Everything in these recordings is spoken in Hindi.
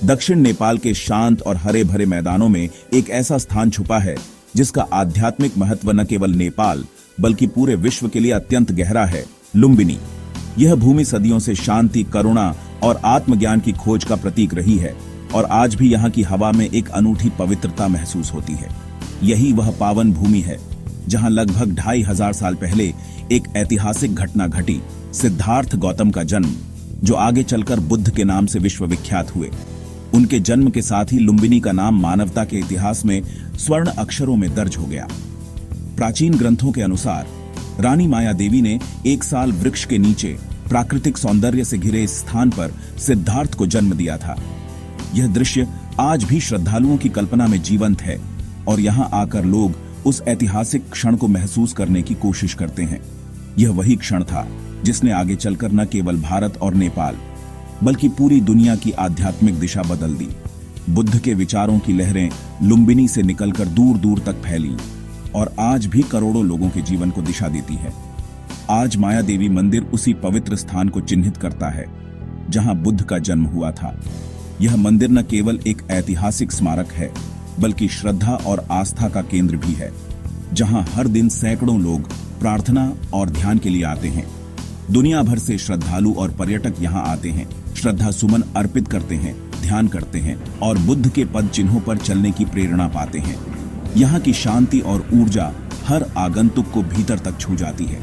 दक्षिण नेपाल के शांत और हरे भरे मैदानों में एक ऐसा स्थान छुपा है जिसका आध्यात्मिक महत्व न केवल नेपाल बल्कि पूरे विश्व के लिए अत्यंत गहरा है। लुम्बिनी। यह भूमि सदियों से शांति, करुणा और आत्मज्ञान की खोज का प्रतीक रही है और आज भी यहाँ की हवा में एक अनूठी पवित्रता महसूस होती है। यही वह पावन भूमि है जहाँ लगभग 2500 साल पहले एक ऐतिहासिक घटना घटी, सिद्धार्थ गौतम का जन्म, जो आगे चलकर बुद्ध के नाम से विश्वविख्यात हुए। उनके जन्म के साथ ही लुम्बिनी का नाम मानवता के इतिहास में स्वर्ण अक्षरों में दर्ज हो गया। प्राचीन ग्रंथों के अनुसार रानी माया देवी ने एक साल वृक्ष के नीचे प्राकृतिक सौंदर्य से घिरे इस स्थान पर सिद्धार्थ को जन्म दिया था। यह दृश्य आज भी श्रद्धालुओं की कल्पना में जीवंत है और यहाँ आकर लोग उस ऐतिहासिक क्षण को महसूस करने की कोशिश करते हैं। यह वही क्षण था जिसने आगे चलकर न केवल भारत और नेपाल बल्कि पूरी दुनिया की आध्यात्मिक दिशा बदल दी। बुद्ध के विचारों की लहरें लुम्बिनी से निकलकर दूर दूर तक फैली और आज भी करोड़ों लोगों के जीवन को दिशा देती है। आज माया देवी मंदिर उसी पवित्र स्थान को चिन्हित करता है जहां बुद्ध का जन्म हुआ था। यह मंदिर न केवल एक ऐतिहासिक स्मारक है बल्कि श्रद्धा और आस्था का केंद्र भी है, जहां हर दिन सैकड़ों लोग प्रार्थना और ध्यान के लिए आते हैं। दुनिया भर से श्रद्धालु और पर्यटक यहां आते हैं, श्रद्धा सुमन अर्पित करते हैं, ध्यान करते हैं और बुद्ध के पद चिन्हों पर चलने की प्रेरणा पाते हैं। यहाँ की शांति और ऊर्जा हर आगंतुक को भीतर तक छू जाती है।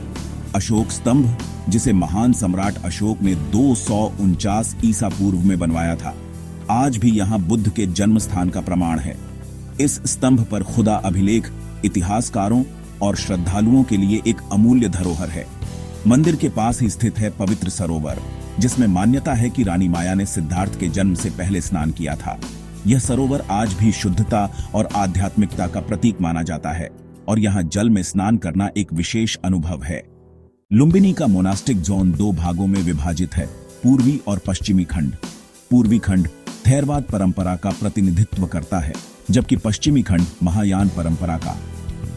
अशोक स्तंभ, जिसे महान सम्राट अशोक ने 249 ईसा पूर्व में बनवाया था, आज भी यहाँ बुद्ध के जन्म स्थान का प्रमाण है। इस स्तंभ पर खुदा अभिलेख इतिहासकारों और श्रद्धालुओं के लिए एक अमूल्य धरोहर है। मंदिर के पास ही स्थित है पवित्र सरोवर, जिसमें मान्यता है कि रानी माया ने सिद्धार्थ के जन्म से पहले स्नान किया था। यह सरोवर आज भी शुद्धता और आध्यात्मिकता का प्रतीक माना जाता है और यहाँ जल में स्नान करना एक विशेष अनुभव है। लुम्बिनी का मोनास्टिक जोन 2 भागों में विभाजित है, पूर्वी और पश्चिमी खंड। पूर्वी खंड थेरवाद परंपरा का प्रतिनिधित्व करता है, जबकि पश्चिमी खंड महायान परंपरा का।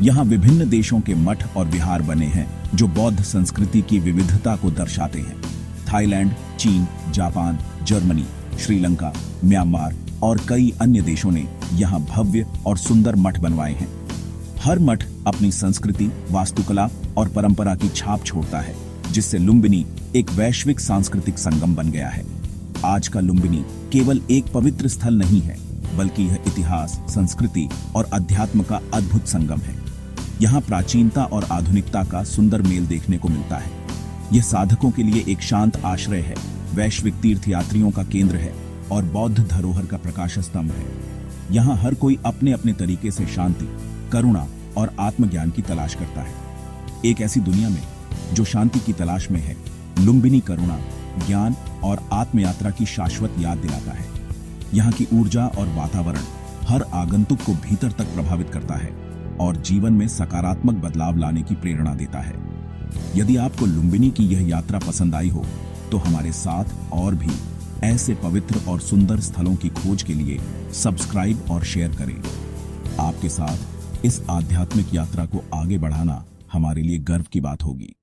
यहाँ विभिन्न देशों के मठ और विहार बने हैं जो बौद्ध संस्कृति की विविधता को दर्शाते हैं। थाईलैंड, चीन, जापान, जर्मनी, श्रीलंका, म्यांमार और कई अन्य देशों ने यहाँ भव्य और सुंदर मठ बनवाए हैं। हर मठ अपनी संस्कृति, वास्तुकला और परंपरा की छाप छोड़ता है, जिससे लुम्बिनी एक वैश्विक सांस्कृतिक संगम बन गया है। आज का लुम्बिनी केवल एक पवित्र स्थल नहीं है, बल्कि यह इतिहास, संस्कृति और अध्यात्म का अद्भुत संगम है। यहाँ प्राचीनता और आधुनिकता का सुंदर मेल देखने को मिलता है। यह साधकों के लिए एक शांत आश्रय है, वैश्विक तीर्थयात्रियों का केंद्र है और बौद्ध धरोहर का प्रकाश स्तंभ है। यहाँ हर कोई अपने अपने तरीके से शांति, करुणा और आत्मज्ञान की तलाश करता है। एक ऐसी दुनिया में जो शांति की तलाश में है, लुम्बिनी करुणा, ज्ञान और आत्मयात्रा की शाश्वत याद दिलाता है। यहाँ की ऊर्जा और वातावरण हर आगंतुक को भीतर तक प्रभावित करता है और जीवन में सकारात्मक बदलाव लाने की प्रेरणा देता है। यदि आपको लुम्बिनी की यह यात्रा पसंद आई हो तो हमारे साथ और भी ऐसे पवित्र और सुंदर स्थलों की खोज के लिए सब्सक्राइब और शेयर करें। आपके साथ इस आध्यात्मिक यात्रा को आगे बढ़ाना हमारे लिए गर्व की बात होगी।